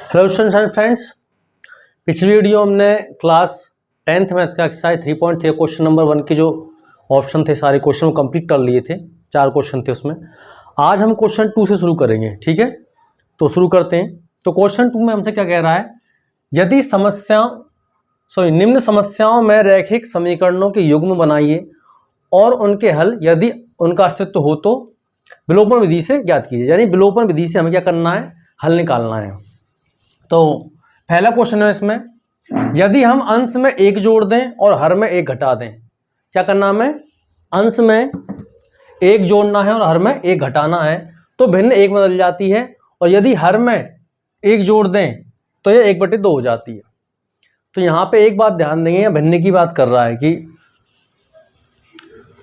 Hello students and friends, पिछली video हमने class 10th math का एक्सरसाइज 3.3 क्वेश्चन नंबर 1 के जो ऑप्शन थे सारे क्वेश्चन कंप्लीट कर लिए थे। 4 क्वेश्चन थे उसमें। आज हम क्वेश्चन 2 से शुरू करेंगे, ठीक है। तो शुरू करते हैं। तो क्वेश्चन 2 में हमसे क्या कह रहा है, यदि निम्न समस्याओं में रैखिक समीकरणों के युग्म बनाइए और उनके हल यदि उनका अस्तित्व हो तो विलोपन विधि से ज्ञात कीजिए। यानी विलोपन विधि से हमें क्या करना है, हल निकालना है। तो पहला क्वेश्चन है इसमें, यदि हम अंश में 1 जोड़ दें और हर में 1 घटा दें। क्या करना हमें, अंश में 1 जोड़ना है और हर में 1 घटाना है, तो भिन्न 1 बदल जाती है। और यदि हर में 1 जोड़ दें तो ये 1/2 हो जाती है। तो यहां पे एक बात ध्यान देंगे, या भिन्न की बात कर रहा है कि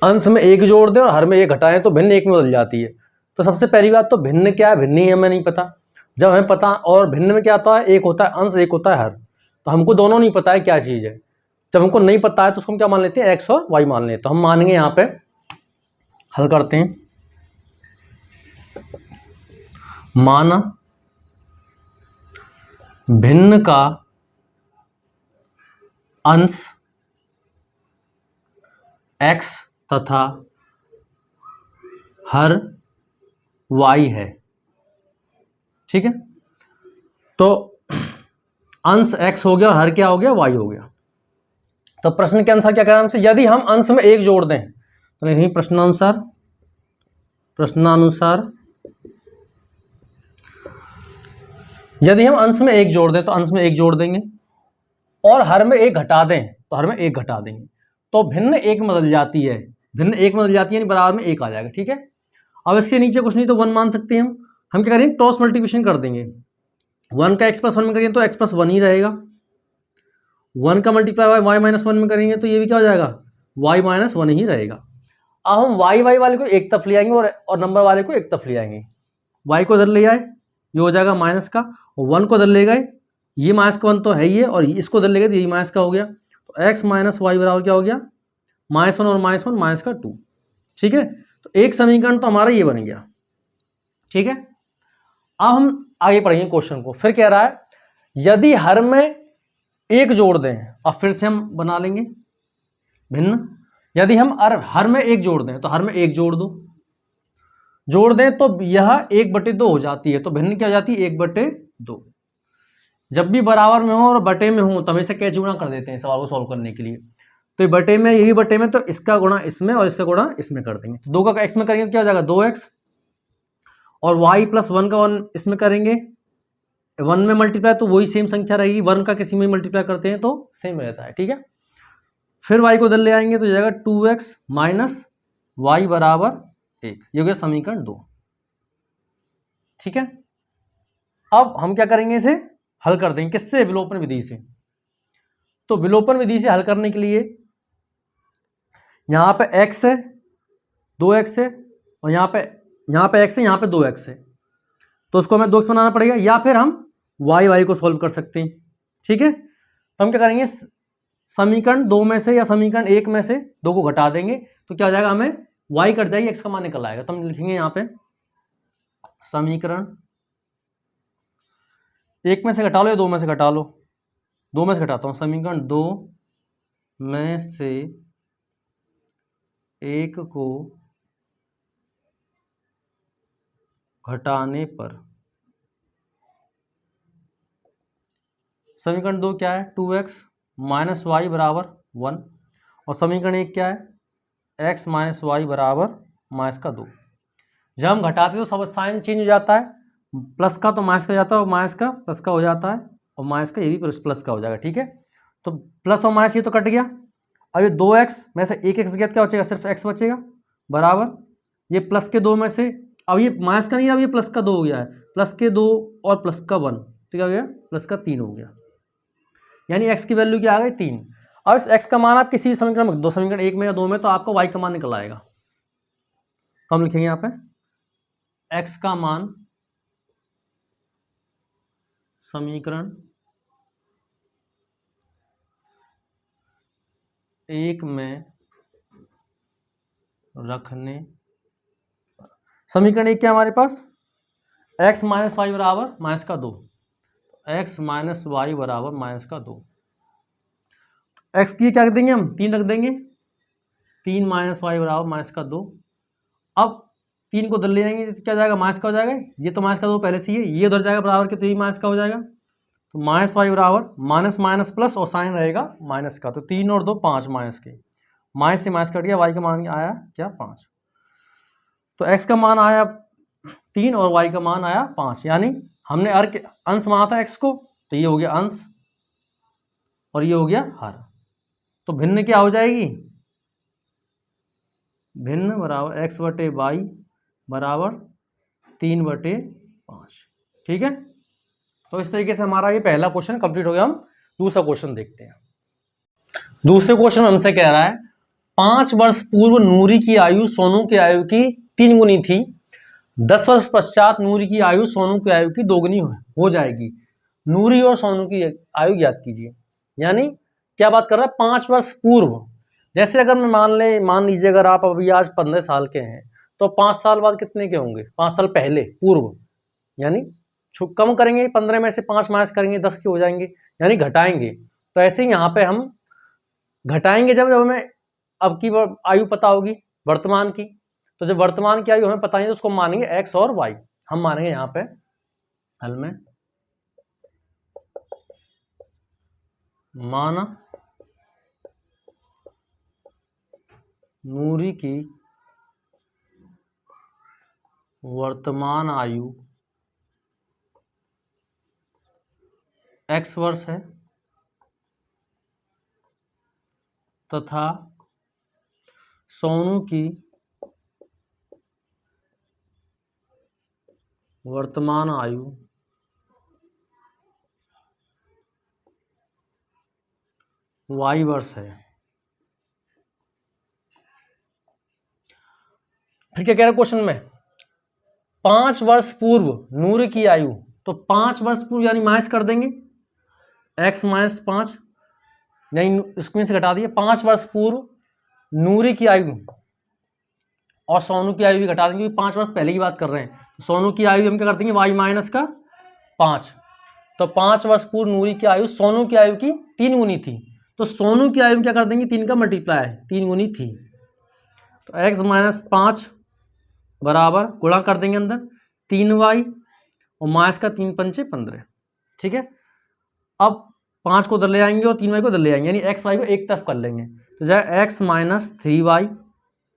अंश में 1 जोड़ दें और हर में 1 घटाएं तो भिन्न 1 में बदल जाती है। तो सबसे पहली बात तो भिन्न क्या है, भिन्न ही हमें नहीं पता। जब हमें पता, और भिन्न में क्या होता है, एक होता है अंश, एक होता है हर। तो हमको दोनों नहीं पता है क्या चीज है। जब हमको नहीं पता है तो उसको हम क्या मान लेते हैं, एक्स और वाई मान लेते हैं। तो हम मानेंगे यहाँ पे, हल करते हैं। माना भिन्न का अंश एक्स तथा हर वाई है, ठीक है। तो अंश x हो गया और हर क्या हो गया, y हो गया। तो प्रश्न के अनुसार क्या कह रहा है हमसे, यदि हम अंश में 1 जोड़ दें तो नहीं, प्रश्नानुसार यदि हम अंश में 1 जोड़ दें तो अंश में 1 जोड़ देंगे और हर में 1 घटा दें तो हर में 1 घटा देंगे, तो भिन्न 1 में बदल जाती है। भिन्न 1 में बदल जाती है, यानी बराबर में 1 आ जाएगा, ठीक है। अब इसके नीचे कुछ नहीं तो 1 मान सकते हैं हम क्या करेंगे, क्रॉस मल्टीप्लिकेशन कर देंगे। 1 का x+1 में करेंगे तो x+1 ही रहेगा। 1 का मल्टीप्लाई y-1 में करेंगे तो ये भी क्या हो जाएगा, y-1 ही रहेगा। अब हम y वाले को एक तरफ ले आएंगे और नंबर वाले को एक तरफ ले आएंगे। y को इधर ले आए, ये हो जाएगा माइनस का, और 1 को इधर ले गए, ये -1 तो है ही है, और इसको इधर ले गए तो ये माइनस का हो गया। तो x - y बराबर क्या हो गया, -1 और -1 -2, ठीक है। तो एक समीकरण तो हमारा ये बन गया, ठीक है। अब हम आगे पढ़ेंगे क्वेश्चन को। फिर कह रहा है, यदि हर में 1 जोड़ दें, अब फिर से हम बना लेंगे भिन्न। यदि हम हर में 1 जोड़ दें तो हर में 1 जोड़ दें तो यह 1/2 हो जाती है। तो भिन्न क्या हो जाती है, 1/2। जब भी बराबर में हो और बटे में हो तो हमेशा कैसे गुणा कर देते हैं सवाल को सॉल्व करने के लिए। तो ये बटे में, यही बटे में, तो इसका गुणा इसमें और इसका गुणा इसमें कर देंगे। तो 2 का x में करेंगे तो क्या हो जाएगा, 2x, और y+1 का 1 इसमें करेंगे, 1 में मल्टीप्लाई तो वही सेम संख्या रहेगी। 1 का किसी में मल्टीप्लाई करते हैं तो सेम रहता है, ठीक है। फिर y को इधर ले आएंगे तो जाएगा 2x - y बराबर 1। ये हो गया समीकरण 2, ठीक है। अब हम क्या करेंगे, इसे हल कर देंगे, किससे, विलोपन विधि से। तो विलोपन विधि से हल करने के लिए यहाँ पे x है, 2x है, और यहाँ पे x है, यहाँ पे 2x है, तो उसको हमें 2x बनाना पड़ेगा, या फिर हम y को सॉल्व कर सकते हैं, ठीक है। तो हम क्या करेंगे, समीकरण 2 में से या समीकरण 1 में से 2 को घटा देंगे तो क्या हो जाएगा, हमें y कट जाएगी, x का मान निकल आएगा। तो हम लिखेंगे यहाँ पे, समीकरण 1 में से घटा लो या 2 में से घटा लो, 2 में से घटाता हूँ। समीकरण 2 में से 1 को घटाने पर समीकरण 2 क्या है, 2x - y बराबर 1, और समीकरण 1 क्या है, x - y बराबर -2। जब हम घटाते तो सब साइन चेंज हो जाता है, प्लस का तो माइनस का जाता है और माइनस का प्लस का हो जाता है, और माइनस का ये भी प्लस का हो जाएगा, ठीक है। तो प्लस और माइनस ये तो कट गया। अब ये 2x में से 1x गया, क्या बचेगा, सिर्फ x बचेगा, बराबर ये प्लस के 2 में से, अब ये माइनस का नहीं, अब ये प्लस का 2 हो गया है, प्लस के 2 और प्लस का 1, तो क्या हो गया, प्लस का 3 हो गया, यानी x की वैल्यू क्या आ गई, 3। अब इस x का मान आप किसी समीकरण में, 2 समीकरण 1 में या 2 में, तो आपको y का मान निकल आएगा। तो हम लिखेंगे यहाँ पे x का मान समीकरण 1 में रखने, समीकरण 1 क्या हमारे पास, x - y बराबर -2, एक्स माइनस वाई बराबर -2। एक्स की क्या रख देंगे हम, 3 रख देंगे, 3 माइनस वाई बराबर -2। अब 3 को उधर ले जाएंगे तो क्या जाएगा, माइनस का हो जाएगा, ये तो -2 पहले से ही है, ये उधर जाएगा बराबर के, तो ये माइनस का हो जाएगा, तो माइनस वाई बराबर माइनस माइनस प्लस और साइन रहेगा माइनस का, तो 3 और 2 5 माइनस के, माइनस से माइनस कट गया, वाई का मान आया क्या 5। तो एक्स का मान आया 3 और वाई का मान आया 5, यानी हमने अंश माना था एक्स को, तो ये हो गया अंश और ये हो गया हर। तो भिन्न क्या हो जाएगी, भिन्न बराबर एक्स बटे वाई बराबर 3/5। ठीक है, तो इस तरीके से हमारा ये पहला क्वेश्चन कंप्लीट हो गया। हम दूसरा क्वेश्चन देखते हैं। दूसरे क्वेश्चन में हमसे कह रहा है 5 वर्ष पूर्व नूरी की आयु सोनू की आयु की 3 गुनी थी, 10 वर्ष पश्चात नूरी की आयु सोनू की आयु की 2 गुनी हो जाएगी, नूरी और सोनू की आयु ज्ञात कीजिए। यानी क्या बात कर रहा है, 5 वर्ष पूर्व, जैसे अगर मैं मान लीजिए अगर आप अभी आज 15 साल के हैं, तो 5 साल बाद कितने के होंगे, 5 साल पहले पूर्व, यानी कम करेंगे, 15 में से 5 माइनस करेंगे 10 के हो जाएंगे, यानी घटाएंगे। तो ऐसे ही यहाँ पे हम घटाएंगे जब हमें अब की आयु पता होगी वर्तमान की, तो जब वर्तमान की आयु हमें पता है तो उसको मानेंगे एक्स और वाई। हम मानेंगे यहाँ पे हल में माना नूरी की वर्तमान आयु x वर्ष है तथा सोनू की वर्तमान आयु y वर्ष है। फिर क्या कह रहा है क्वेश्चन में, 5 वर्ष पूर्व नूरी की आयु, तो 5 वर्ष पूर्व यानी माइनस कर देंगे x माइनस 5, नहीं स्क्रीन से घटा दिए, 5 वर्ष पूर्व नूरी की आयु और सोनू की आयु भी घटा देंगे, 5 वर्ष पहले की बात कर रहे हैं, तो सोनू की आयु हम क्या कर देंगे y माइनस का 5, तो 5 वर्ष पूर्व नूरी की आयु सोनू की आयु की 3 गुनी थी, तो सोनू की आयु क्या कर देंगे 3 का मल्टीप्लाई है, 3 गुनी थी, तो x माइनस 5 बराबर गुणा कर देंगे अंदर 3y और माइनस का 3 पंचे 15। ठीक है, अब 5 को उधर ले आएंगे और 3y को उधर ले आएंगे, यानी एक्स वाई को एक तरफ कर लेंगे, तो जाएगा x माइनस 3y,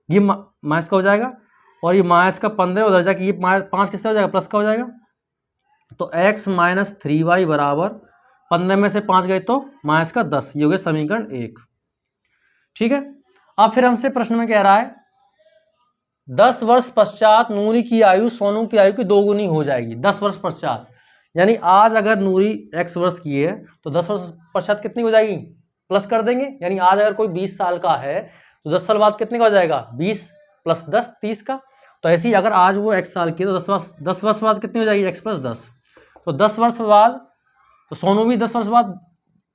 ये माइनस का हो जाएगा, और ये माइनस का 15 उधर जाके ये 5 किसका हो जाएगा, प्लस का हो जाएगा, तो x माइनस 3y बराबर 15 में से 5 गए तो माइनस का 10, ये हो गया समीकरण 1। ठीक है, अब फिर हमसे प्रश्न में कह रहा है 10 वर्ष पश्चात नूरी की आयु सोनू की आयु की 2 गुनी हो जाएगी। 10 वर्ष पश्चात यानी आज अगर नूरी x वर्ष की है तो 10 वर्ष पश्चात कितनी हो जाएगी, प्लस कर देंगे, यानी आज अगर कोई 20 साल का है तो 10 साल बाद कितने का हो जाएगा, 20 प्लस 10 30 का। तो ऐसे ही अगर आज वो x साल की है तो 10 वर्ष बाद कितनी हो जाएगी, x प्लस 10, तो 10 वर्ष बाद तो सोनू भी 10 वर्ष बाद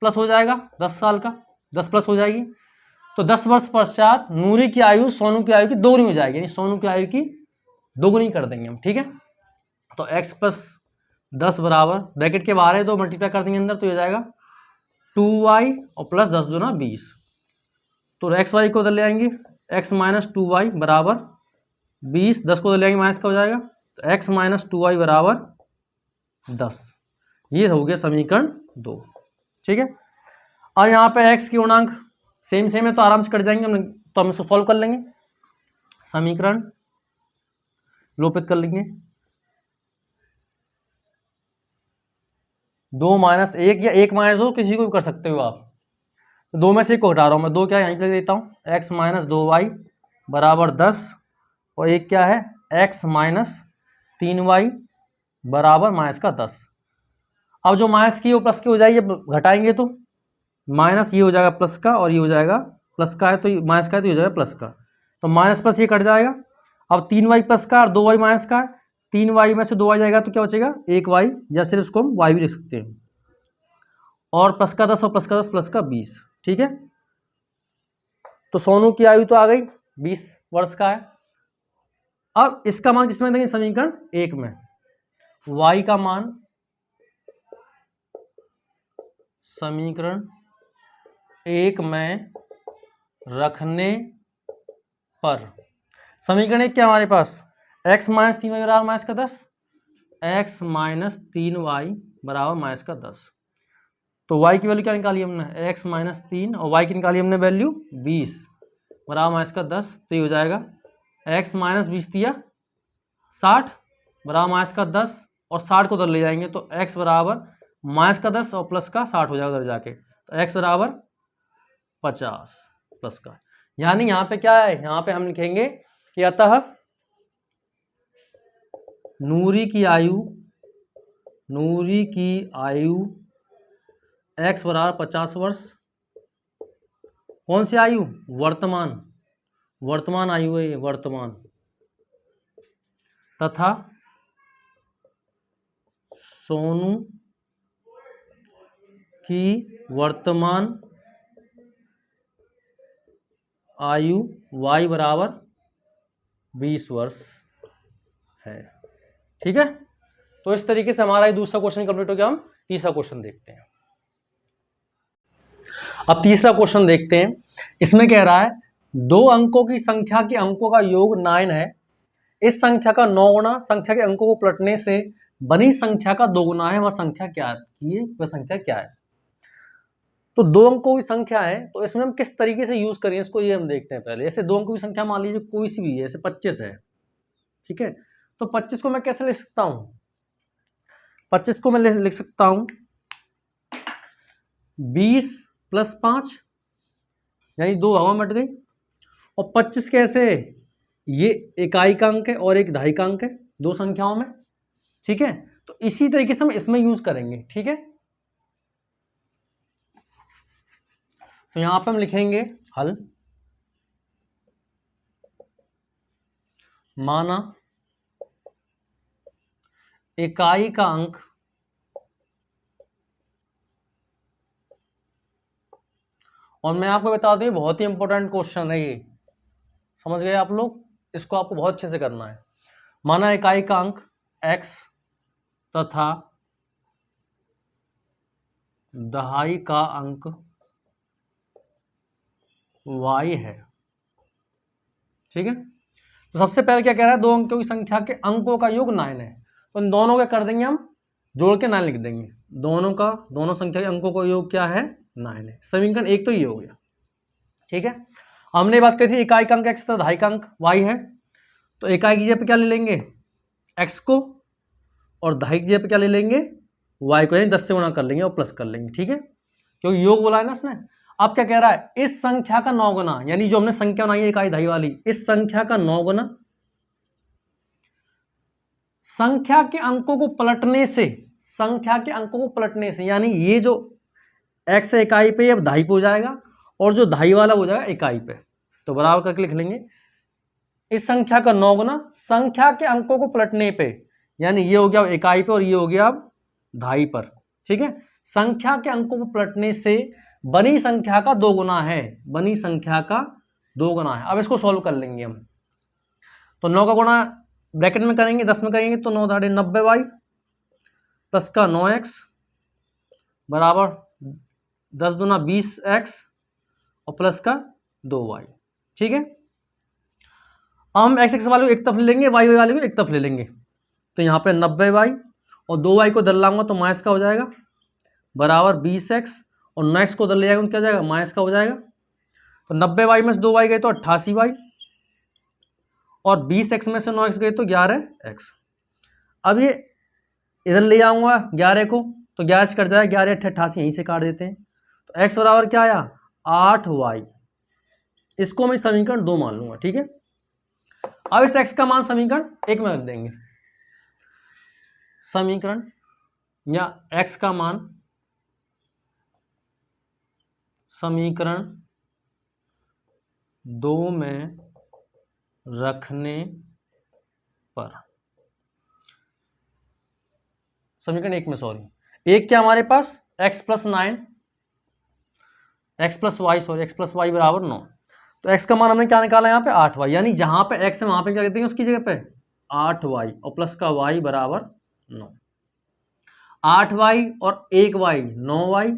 प्लस हो जाएगा, 10 साल का 10 प्लस हो जाएगी, तो 10 वर्ष पश्चात नूरी की आयु सोनू की आयु की 2 गुनी हो जाएगी, यानी सोनू की आयु की 2 गुनी कर देंगे हम। ठीक है, तो x प्लस 10 बराबर ब्रैकेट के बाहर है तो मल्टीप्लाई कर देंगे अंदर, तो हो जाएगा 2y और प्लस 10 दूना 20, तो एक्स वाई को उधर ले आएंगे, x माइनस 2y बराबर 20, 10 को उधर ले आएंगे माइनस का हो जाएगा, तो x माइनस 2y बराबर 10, ये हो गया समीकरण 2। ठीक है, और यहाँ पे x की गुणांक सेम है तो आराम से कट जाएंगे हम, तो हम इसको सॉल्व कर लेंगे, समीकरण लोपित कर लेंगे, 2 माइनस 1 या 1 माइनस 2 किसी को भी कर सकते हो आप, तो 2 में से 1 को हटा रहा हूँ मैं, 2 क्या यहीं पे देता हूँ, x माइनस 2y बराबर 10 और 1 क्या है x माइनस 3y बराबर माइनस का 10। अब जो माइनस की वो प्लस की हो जाएगी, घटाएंगे तो माइनस ये हो जाएगा प्लस का और ये हो जाएगा प्लस का है, तो माइनस का है तो ये हो जाएगा प्लस का, तो माइनस प्लस ये कट जाएगा। अब 3y प्लस का और 2y माइनस का है, 3y में से 2y जाएगा तो क्या बचेगा 1y, या सिर्फ इसको हम y भी लिख सकते हैं, और प्लस का 10 और प्लस का 10 प्लस का 20। ठीक है, तो सोनू की आयु तो आ गई 20 वर्ष का है। अब इसका मान किसमें देंगे, समीकरण 1 में y का मान समीकरण 1 में रखने पर, समीकरण 1 क्या हमारे पास, x माइनस 3y बराबर माइनस का 10, x माइनस 3y बराबर माइनस का 10। तो y की वैल्यू क्या निकाली हमने, x माइनस 3, और y की निकाली हमने वैल्यू 20 बराबर माइनस का 10। तो ये हो जाएगा x माइनस 20 दिया 60 बराबर माइनस का 10, और 60 को उधर ले जाएंगे तो x बराबर माइनस का 10 और प्लस का 60 हो जाएगा उधर जाके, तो x बराबर 50 प्लस का। यानी यहाँ पे क्या है, यहाँ पे हम लिखेंगे कि अतः नूरी की आयु x बराबर 50 वर्ष, कौन सी आयु, वर्तमान आयु है ये, वर्तमान, तथा सोनू की वर्तमान आयु y बराबर 20 वर्ष है। ठीक है, तो इस तरीके से हमारा ये दूसरा क्वेश्चन कंप्लीट हो गया। हम तीसरा क्वेश्चन देखते हैं। अब तीसरा क्वेश्चन देखते हैं। इसमें कह रहा है 2 अंकों की संख्या के अंकों का योग 9 है। इस संख्या का 9 गुना संख्या के अंकों को पलटने से बनी संख्या का 2 गुना है, वह संख्या क्या है, वह संख्या क्या है। तो 2 अंकों की संख्या है, तो इसमें हम किस तरीके से यूज करें इसको, ये हम देखते हैं पहले। ऐसे 2 अंकों की संख्या मान लीजिए कोई सी भी है, जैसे 25 है, ठीक है, तो 25 को मैं कैसे लिख सकता हूं, 25 को मैं लिख सकता हूं 20 प्लस 5, यानी 2 हवा मट गई। और 25 कैसे, ये इकाई का अंक है और एक दहाई का अंक है, 2 संख्याओं में, ठीक है। तो इसी तरीके से हम इसमें यूज करेंगे, ठीक है। तो यहां पे हम लिखेंगे हल, माना इकाई का अंक और मैं आपको बता दूं बहुत ही इंपॉर्टेंट क्वेश्चन है ये, समझ गए आप लोग, इसको आपको बहुत अच्छे से करना है। माना इकाई का अंक x तथा दहाई का अंक y है, ठीक है। तो सबसे पहले क्या कह रहा है, 2 अंकों की संख्या के अंकों का योग 9 है, तो इन दोनों का कर देंगे हम जोड़ के 9 लिख देंगे। दोनों संख्या के अंकों का योग क्या है, 9 है। समीकरण 1 तो ये हो गया, ठीक है। हमने बात करी थी इकाई का अंक x तथा दहाई का अंक y है, तो इकाई की जगह पे क्या ले लेंगे, x को, और दहाई की जगह पे क्या ले लेंगे, y को, यानी 10 से गुणा कर लेंगे और प्लस कर लेंगे, ठीक है, क्योंकि योग बोला है ना इसने। अब क्या कह रहा है, इस संख्या का 9 गुना, यानी जो हमने संख्या बनाई है इकाई दहाई वाली, इस संख्या का 9 गुना संख्या के अंकों को पलटने से, यानी ये जो x है इकाई पे, अब दहाई पे हो जाएगा, और जो दहाई वाला हो जाएगा इकाई पे, तो बराबर करके लिख लेंगे इस संख्या का 9 गुना संख्या के अंकों को पलटने पे, यानी ये हो गया इकाई पे और ये हो गया अब दहाई पर, ठीक है। संख्या के अंकों को पलटने से बनी संख्या का 2 गुना है, बनी संख्या का 2 गुना है। अब इसको सॉल्व कर लेंगे हम, तो 9 का गुणा ब्रैकेट में करेंगे, 10 में करेंगे, तो 9 दाढ़े 90y प्लस का 9x बराबर 10 दूना 20x और प्लस का 2y, ठीक है। हम x वाले को एक तरफ ले लेंगे, y वाले को एक तरफ ले लेंगे, तो यहाँ पे 90y और 2y को इधर लाऊंगा तो माइनस का हो जाएगा बराबर 20x, और 9x को उधर ले जाएगा तो क्या हो जाएगा, माइनस का हो जाएगा। तो 90y में से 2y गए तो 88y, और 20x में से 9x गए तो 11x। अब ये इधर ले जाऊंगा 11 को, तो 11 से कट जाएगा, 11 88 यहीं से काट देते हैं, तो x बराबर क्या आया 8y। इसको मैं समीकरण 2 मान लूंगा, ठीक है। अब इस x का मान समीकरण 1 में रख देंगे, समीकरण या x का मान समीकरण 2 में रखने पर, समीकरण 1 में, सॉरी 1 क्या हमारे पास x plus 9, x plus y बराबर 9, तो x का मान हमने क्या निकाला यहाँ पे 8y, यानी जहां पे x है वहां पे क्या कहते हैं उसकी जगह पे 8y और प्लस का y बराबर 9। 8y और 1y 9y,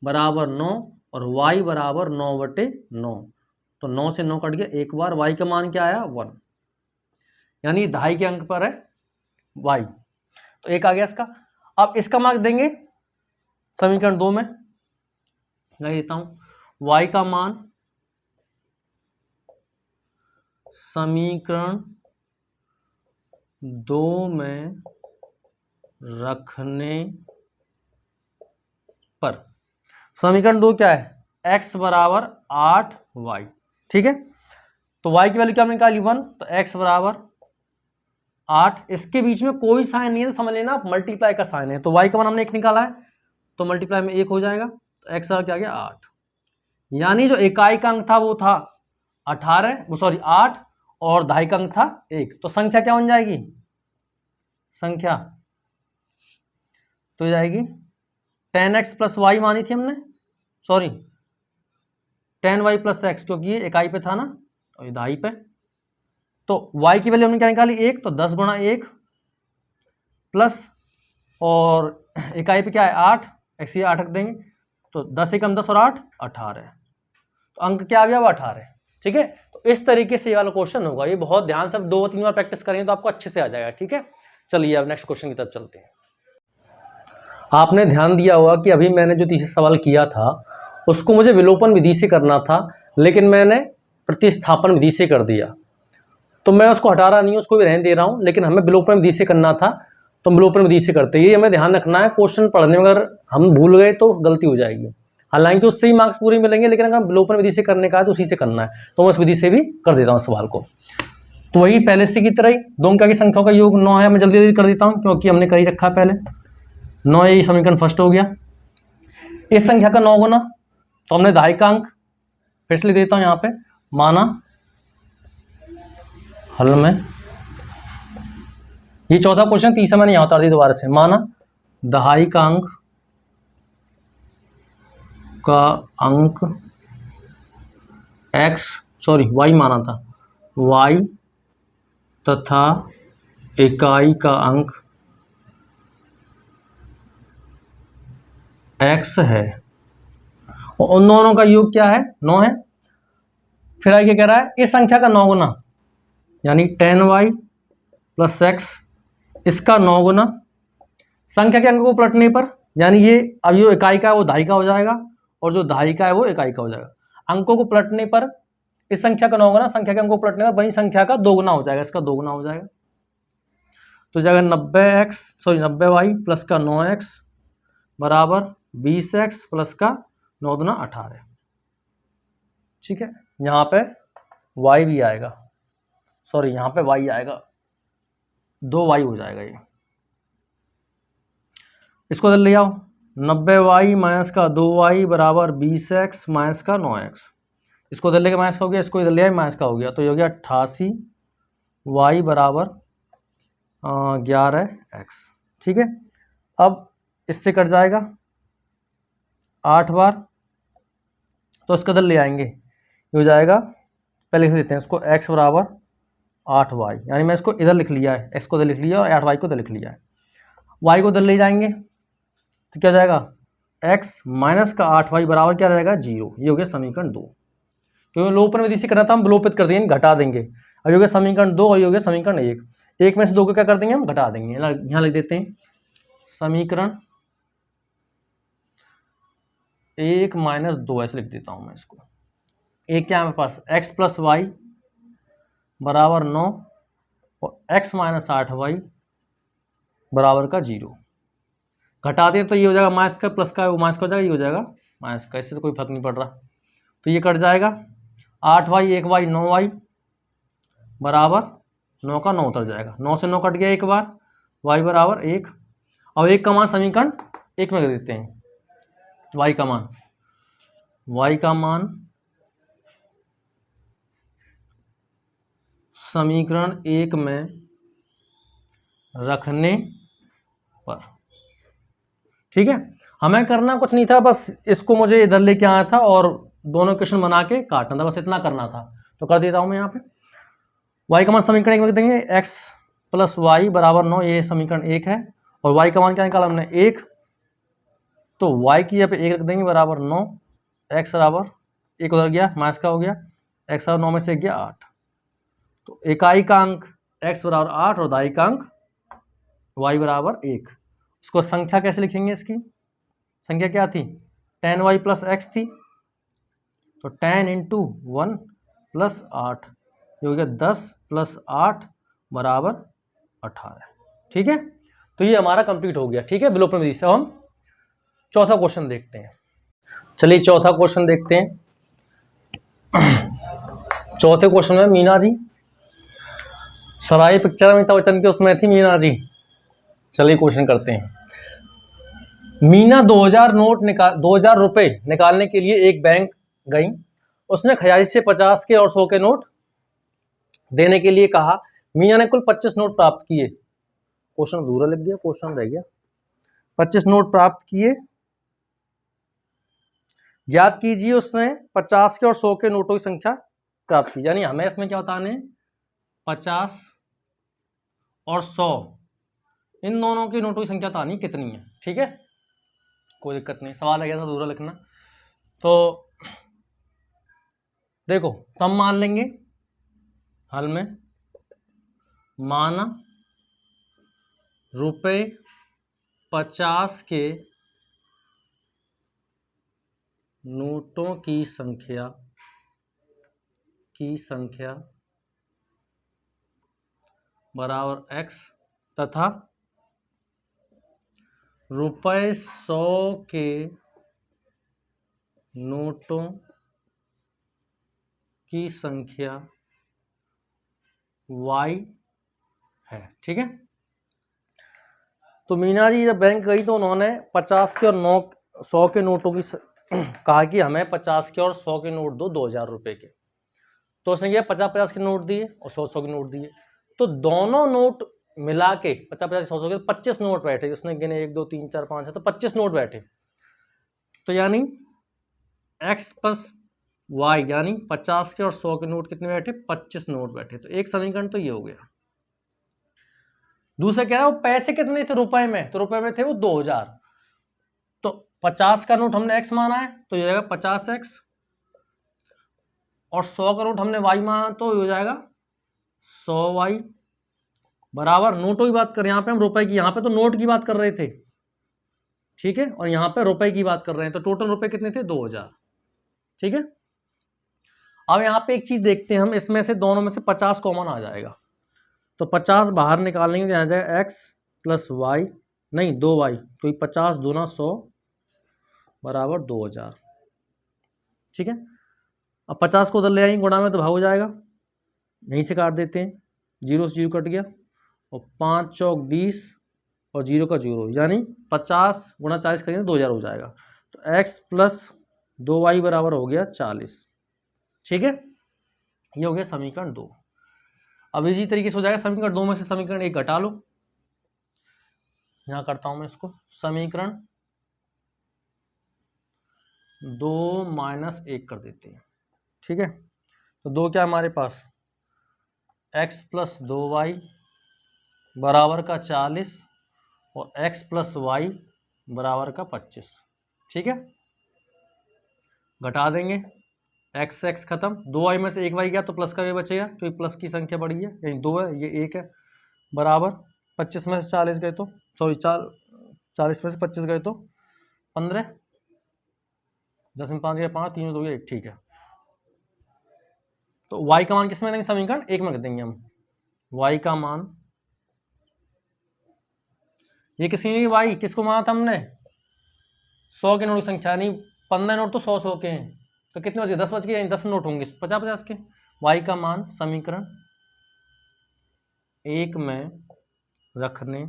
बराबर 9 और y बराबर 9/9। तो 9 से 9 कट गया, एक बार y का मान क्या आया 1, यानी दहाई के अंक पर है y। तो एक आ गया इसका। अब इसका मार्क देंगे समीकरण 2 में, मैं देता हूं y का मान समीकरण 2 में रखने पर, समीकरण 2 क्या है, x बराबर 8y, ठीक है। तो y की वैल्यू क्या निकाली 1, तो x बराबर 8, इसके बीच में कोई साइन नहीं है तो समझ लेना आप मल्टीप्लाई का साइन है। तो y का मान हमने 1 निकाला है तो मल्टीप्लाई में 1 हो जाएगा, तो x क्या गया 8, यानी जो इकाई का अंक था वो था 8 और दहाई का अंक था 1। तो संख्या क्या बन जाएगी, संख्या तो जाएगी 10x प्लस y मानी थी हमने, सॉरी 10y प्लस x, क्योंकि ये इकाई पे था ना और ये दहाई पे। तो y की वैल्यू हमने क्या निकाली 1, तो 10 गुणा 1 प्लस, और इकाई पे क्या है 8, x ये 8 रख देंगे, तो 10 से कम 10 और 8 18, तो अंक क्या आ गया वो 18, ठीक है। तो इस तरीके से ये वाला क्वेश्चन होगा, ये बहुत ध्यान से 2-3 बार प्रैक्टिस करेंगे तो आपको अच्छे से आ जाएगा, ठीक है। चलिए अब नेक्स्ट क्वेश्चन की तरफ चलते हैं। आपने ध्यान दिया होगा कि अभी मैंने जो तीसरा सवाल किया था उसको मुझे विलोपन विधि से करना था, लेकिन मैंने प्रतिस्थापन विधि से कर दिया। तो मैं उसको हटा रहा नहीं हूँ, उसको भी रहने दे रहा हूँ, लेकिन हमें विलोपन विधि से करना था तो विलोपन विधि से करते। ये हमें ध्यान रखना है, क्वेश्चन पढ़ने में अगर हम भूल गए तो गलती हो जाएगी। हालांकि उससे ही मार्क्स पूरे मिलेंगे, लेकिन अगर विलोपन विधि से करने का है तो उसी से करना है, तो मैं उस विधि से भी कर देता हूँ सवाल को। तो वही पहले से की तरह ही दो अंक की संख्याओं का योग 9 है, मैं जल्दी जल्दी कर देता हूँ क्योंकि हमने कर ही रखा है पहले। 9 ये समीकरण फर्स्ट हो गया। इस संख्या का 9 गुना, तो हमने दहाई का अंक फिर से लिख देता हूँ यहाँ पे, माना हल में, ये चौथा क्वेश्चन, तीसरा मैंने यहाँ उतार दी दोबारा से, माना दहाई का अंक y माना था y तथा इकाई का अंक x है, और उन दोनों का योग क्या है 9 है। फिर आगे क्या कह रहा है, इस संख्या का 9 गुना, यानी 10y प्लस x, इसका 9 गुना संख्या के अंक को पलटने पर, यानी ये अब जो इकाई का है वो दहाई का हो जाएगा और जो दहाई का है वो इकाई का हो जाएगा। अंकों को पलटने पर इस संख्या का 9 गुना, संख्या के अंकों को पलटने पर वही संख्या का 2 गुना हो जाएगा, इसका 2 गुना हो जाएगा। तो जाएगा 90y प्लस का 9x बराबर 20x प्लस का 9 दूना 18, ठीक है। यहाँ पे y भी आएगा, सॉरी यहाँ पे y आएगा, 2y हो जाएगा ये। इसको इधर ले आओ, 90y माइनस का 2y बराबर 20x माइनस का 9x, इसको इधर लेके माइनस का हो गया, इसको इधर ले आए माइनस का हो गया, तो ये हो गया 88y बराबर 11x, ठीक है। अब इससे कट जाएगा 8 बार, तो इसको इधर ले आएंगे, ये हो जाएगा, पहले लिख लेते हैं इसको, x बराबर 8y, यानी मैं इसको इधर लिख लिया है, x को इधर लिख लिया और 8y को इधर लिख लिया है। y को इधर ले जाएंगे तो क्या जाएगा, x माइनस का 8y बराबर क्या रहेगा 0, ये हो गया समीकरण 2। क्योंकि लोपन विधि से करना था, हम विलोपित कर देंगे, घटा देंगे। अब हो गया समीकरण 2 और ये हो गया समीकरण 1, एक में से 2 को क्या कर देंगे हम, घटा देंगे। यहाँ लिख देते हैं समीकरण 1 माइनस 2, ऐसे लिख देता हूँ मैं इसको। एक क्या है मेरे पास, x प्लस वाई बराबर 9 और x माइनस 8y बराबर का 0। घटा दें तो ये हो जाएगा माइनस का, प्लस का वो माइनस का हो जाएगा, ये हो जाएगा माइनस का, इससे तो कोई फर्क नहीं पड़ रहा। तो ये कट जाएगा, 8y 1y 9y बराबर 9 का 9 उतर जाएगा, 9 से 9 कट गया एक बार, y बराबर 1। और 1 का मान समीकरण 1 में कर देते हैं, y का मान समीकरण 1 में रखने पर, ठीक है। हमें करना कुछ नहीं था, बस इसको मुझे इधर लेके आया था और दोनों क्वेश्चन बना के काटना था, बस इतना करना था। तो कर देता हूं मैं यहाँ पे, y का मान समीकरण 1 में देंगे, x प्लस वाई बराबर 9, ये समीकरण 1 है। और y का मान क्या निकाला हमने 1, तो y की जगह पे 1 रख देंगे बराबर 9, x बराबर 1 उधर गया माइनस का हो गया, x बराबर 9 में से 1 गया 8। तो इकाई का अंक x बराबर 8 और दाई का अंक y बराबर 1। इसको संख्या कैसे लिखेंगे? इसकी संख्या क्या थी? 10y प्लस एक्स थी, तो 10 इंटू 1 प्लस 8 ये हो गया 10 प्लस 8 बराबर 18। ठीक है, तो ये हमारा कंप्लीट हो गया। ठीक है, विलोपन विधि से हम चौथा क्वेश्चन देखते हैं। चलिए चौथा क्वेश्चन देखते हैं। चौथे क्वेश्चन में मीना जी सराय पिक्चर अमिताभ बच्चन की उसमें थी मीना जी। चलिए क्वेश्चन करते हैं। मीना 2000 रुपए निकालने के लिए एक बैंक गई। उसने खजांची से 50 के और 100 के नोट देने के लिए कहा। मीना ने कुल 25 नोट प्राप्त किए। क्वेश्चन अधूरा लिख दिया, क्वेश्चन रह गया। 25 नोट प्राप्त किए। ज्ञात कीजिए उसने 50 के और 100 के नोटों की संख्या प्राप्त की। यानी हमें इसमें क्या बताने, 50 और 100 इन दोनों की नोटों की संख्या बतानी कितनी है। ठीक है, कोई दिक्कत नहीं, सवाल है अधूरा लिखना। तो देखो तब मान लेंगे हल में, माना रुपए 50 के नोटों की संख्या बराबर x तथा रुपए 100 के नोटों की संख्या y है। ठीक है, तो मीना जी जब बैंक गई तो उन्होंने 50 के और 100 के नोटों की कहा कि हमें 50 के और 100 के नोट दो 2000 रुपए के। तो उसने किया 50-50 के नोट दिए और 100-100 के नोट दिए। तो दोनों नोट मिला के 50-50-100 के 25 नोट बैठे। उसने गिने 1 2 3 4 5 है, तो 25 नोट बैठे। तो यानी x प्लस वाई यानी 50 के और 100 के नोट कितने बैठे? 25 नोट बैठे। तो एक समीकरण तो ये हो गया। दूसरा क्या है, वो पैसे कितने थे रुपए में? तो रुपए में थे वो 2000। तो 50 का नोट हमने x माना है तो ये हो जाएगा 50x, और 100 का नोट हमने y माना तो ये हो जाएगा 100y बराबर। नोटों की बात कर रहे हैं यहाँ पे हम, रुपए की, यहाँ पे तो नोट की बात कर रहे थे। ठीक है, और यहाँ पे रुपए की बात कर रहे हैं। तो टोटल रुपए कितने थे? 2000। ठीक है, अब यहाँ पे एक चीज देखते हैं हम, इसमें से दोनों में से 50 कॉमन आ जाएगा। तो 50 बाहर निकालेंगे तो आ जाएगा x प्लस वाई, नहीं 2y, तो 50 दूना 100 बराबर 2000। ठीक है, अब 50 को उधर ले आएंगे गुणा में तो भाग हो जाएगा, यहीं से काट देते हैं, 0 से 0 कट गया, और 5 चौक 20 और 0 का 0, यानी 50 गुणा 40 करेंगे 2000 हो जाएगा। तो x प्लस 2y बराबर हो गया 40। ठीक है, ये हो गया समीकरण 2। अब इसी तरीके से हो जाएगा समीकरण 2 में से समीकरण 1 घटा लो। यहां करता हूं मैं इसको, समीकरण 2 माइनस 1 कर देते हैं। ठीक है, तो 2 क्या हमारे पास, x प्लस 2y बराबर का 40 और x प्लस वाई बराबर का 25। ठीक है, घटा देंगे, x x खत्म, 2y में से 1y गया तो प्लस का भी बचेगा, तो ये प्लस की संख्या बढ़ी है, यही 2 है ये 1 है, बराबर 25 में से 40 गए तो सॉरी 40 में से 25 गए तो 15, 10 में 5 गए 5, 3 में 2 गए 1। ठीक है, तो y का मान किस में देंगे? समीकरण 1 में देंगे हम। y का मान, ये किसकी y किसको माना था हमने? 100 के नोट की संख्या, यानी 15 नोट तो 100 के हैं, तो कितने बच गए? 10 बच गए, यानी 10 नोट होंगे 50-50 के। y का मान समीकरण 1 में रखने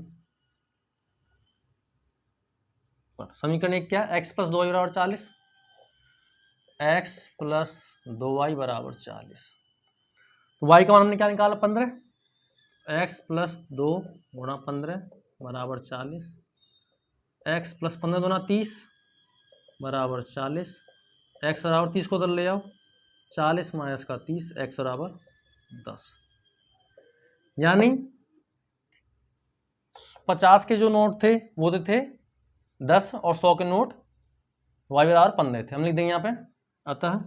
पर, समीकरण 1 क्या है? x प्लस 2y बराबर 40, x प्लस 2y बराबर 40। तो y का मान हमने क्या निकाला? 15, x प्लस 2 गुणा 15 बराबर 40, x प्लस 15 दूना 30 बराबर 40, x बराबर 30 को उधर ले आओ, 40 माइनस का 30, x बराबर 10। यानी 50 के जो नोट थे वो तो थे 10 और 100 के नोट y बराबर 15 थे, हम लिख देंगे यहाँ पे। अतः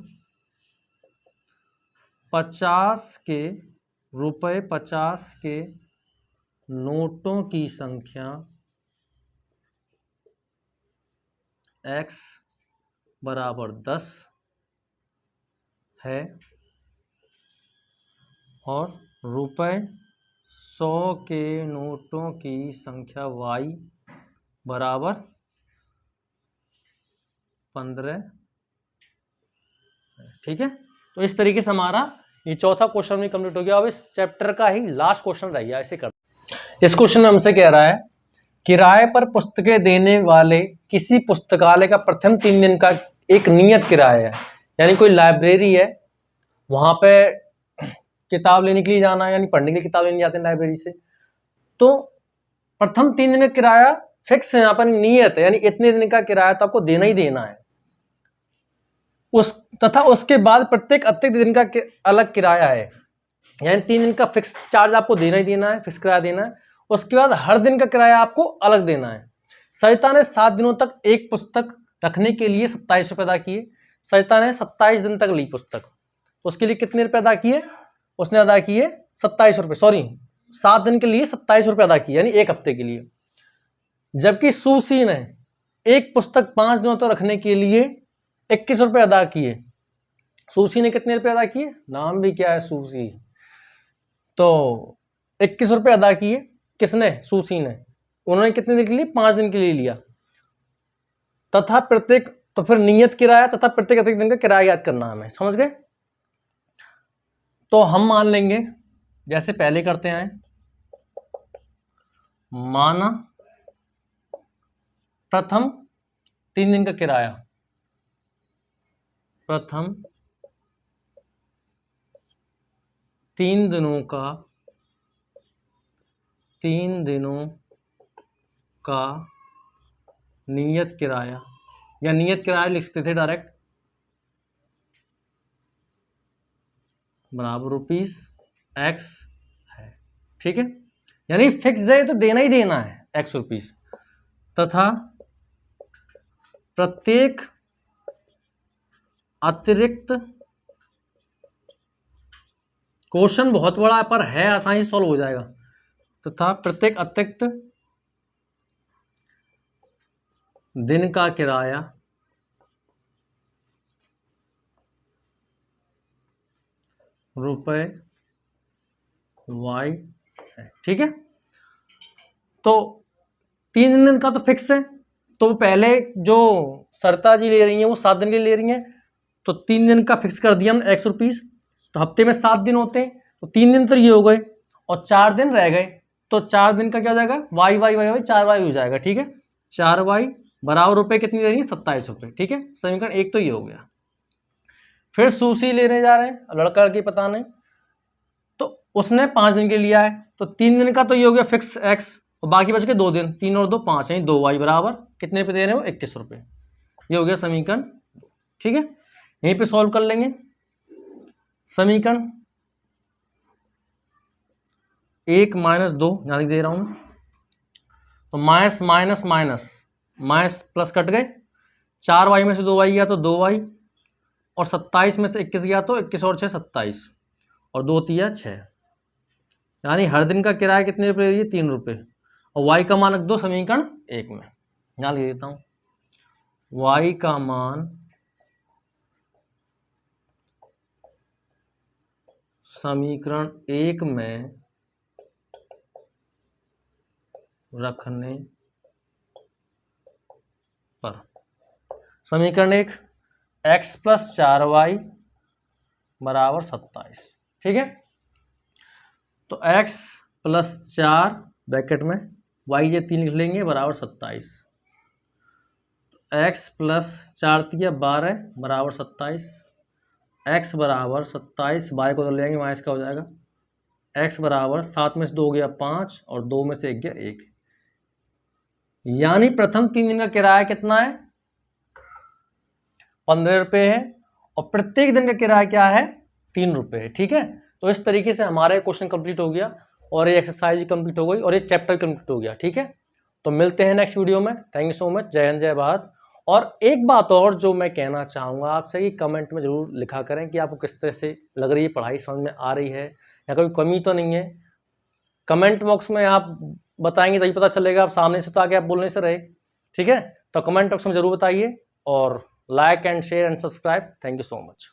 50 के नोटों की संख्या x बराबर 10 है और ₹100 के नोटों की संख्या y बराबर 15। ठीक है, तो इस तरीके से हमारा ये चौथा क्वेश्चन भी कंप्लीट हो गया। अब इस चैप्टर का ही लास्ट क्वेश्चन रह गया, ऐसे कर। इस क्वेश्चन में हमसे कह रहा है किराए पर पुस्तकें देने वाले किसी पुस्तकालय का प्रथम 3 दिन का एक नियत किराया है। यानी कोई लाइब्रेरी है, वहां पे किताब लेने के लिए जाना है, यानी पढ़ने के लिए किताब लेने जाते हैं लाइब्रेरी से, तो प्रथम 3 दिन का किराया फिक्स है, यहाँ पर नियत है, यानी इतने दिन का किराया तो आपको देना ही देना है। तथा उसके बाद प्रत्येक अतिरिक्त दिन का अलग किराया है, यानी 3 दिन का फिक्स चार्ज आपको देना ही देना है, फिक्स किराया देना है। उसके बाद हर दिन का किराया आपको अलग देना है। सरिता ने 7 दिनों तक एक पुस्तक रखने के लिए 27 रुपये अदा किए। सरिता ने 27 दिन तक ली पुस्तक, तो उसके लिए कितने रुपये अदा किए? उसने अदा किए 27 रुपये, सॉरी 7 दिन के लिए 27 रुपये अदा किए, यानी एक हफ्ते के लिए। जबकि सुसी ने एक पुस्तक 5 दिनों तक रखने के लिए 21 रुपये अदा किए। सुसी ने कितने रुपये अदा किए? नाम भी क्या है, सुसी। तो 21 रुपये अदा किए। किसने? सुसी ने। उन्होंने कितने दिन के लिए? 5 दिन के लिए लिया। तथा प्रत्येक, तो फिर नियत किराया तथा प्रत्येक अतिरिक्त दिन का किराया याद करना हमें, समझ गए? तो हम मान लेंगे जैसे पहले करते हैं, माना प्रथम 3 दिन का किराया, प्रथम 3 दिनों का नियत किराया, या नियत किराया लिखते थे डायरेक्ट, बराबर ₹x है। ठीक है, यानी फिक्स है तो देना ही देना है x रुपीस। तथा प्रत्येक अतिरिक्त, क्वेश्चन बहुत बड़ा है पर है, आसानी से सॉल्व हो जाएगा। तथा प्रत्येक अतिरिक्त दिन का किराया ₹y है। ठीक है, तो 3 दिन का तो फिक्स है, तो पहले जो सरिता जी ले रही हैं वो 7 दिन के लिए ले रही हैं, तो 3 दिन का फिक्स कर दिया हमने x रुपीस। तो हफ्ते में 7 दिन होते हैं, तो 3 दिन तो ये हो गए और 4 दिन रह गए, तो 4 दिन का क्या हो जाएगा? y 4y हो जाएगा। ठीक है, 4y बराबर रुपए कितनी दे रही है? 27 रुपये। ठीक है, समीकरण 1 तो ये हो गया। फिर सुसी लेने जा रहे हैं, अब लड़का लड़की पता नहीं, तो उसने 5 दिन के लिए लिया है, तो 3 दिन का तो ये हो गया फिक्स x, और बाकी बच के 2 दिन, 3 और 2 5, यानी 2y बराबर कितने रुपये दे रहे हो? 21 रुपये। ये हो गया समीकरण। ठीक है, यहीं पे सॉल्व कर लेंगे। समीकरण 1 - 2 यहाँ लिख दे रहा हूँ, तो minus minus minus minus plus cut गए, 4y में से 2y गया तो 2y, और 27 में से 21 गया तो 21 और 6 27, और 2 तिया 6, यानी हर दिन का किराया कितने रुपये दे रही है? 3 रुपये। और y का मान रख दो समीकरण 1 में, यहाँ लिख देता हूँ, y का मान समीकरण 1 में रखने पर, समीकरण 1 x + 4y बराबर 27। ठीक है, तो x + 4 ब्रैकेट में y ये 3 लिख लेंगे बराबर 27, x + 4 तिया 12 बराबर 27, x बराबर 27, y को तो ले आएंगे, माइनस का हो जाएगा, x बराबर 7 में से 2 गया 5 और 2 में से 1 गया 1, यानी प्रथम 3 दिन का किराया कितना है? 15 रुपये है, और प्रत्येक दिन का किराया क्या है? 3 रुपये है। ठीक है, तो इस तरीके से हमारा क्वेश्चन कंप्लीट हो गया, और ये एक्सरसाइज कंप्लीट हो गई, और ये चैप्टर कंप्लीट हो गया। ठीक है, तो मिलते हैं नेक्स्ट वीडियो में। Thank you so much. जय हिंद, जय भारत। और एक बात और जो मैं कहना चाहूँगा आपसे कि कमेंट में ज़रूर लिखा करें कि आपको किस तरह से लग रही है, पढ़ाई समझ में आ रही है या कोई कमी तो नहीं है। कमेंट बॉक्स में आप बताएंगे तभी पता चलेगा, आप सामने से तो आगे आप बोलने से रहे। ठीक है, तो कमेंट बॉक्स में ज़रूर बताइए और like and share and subscribe. Thank you so much.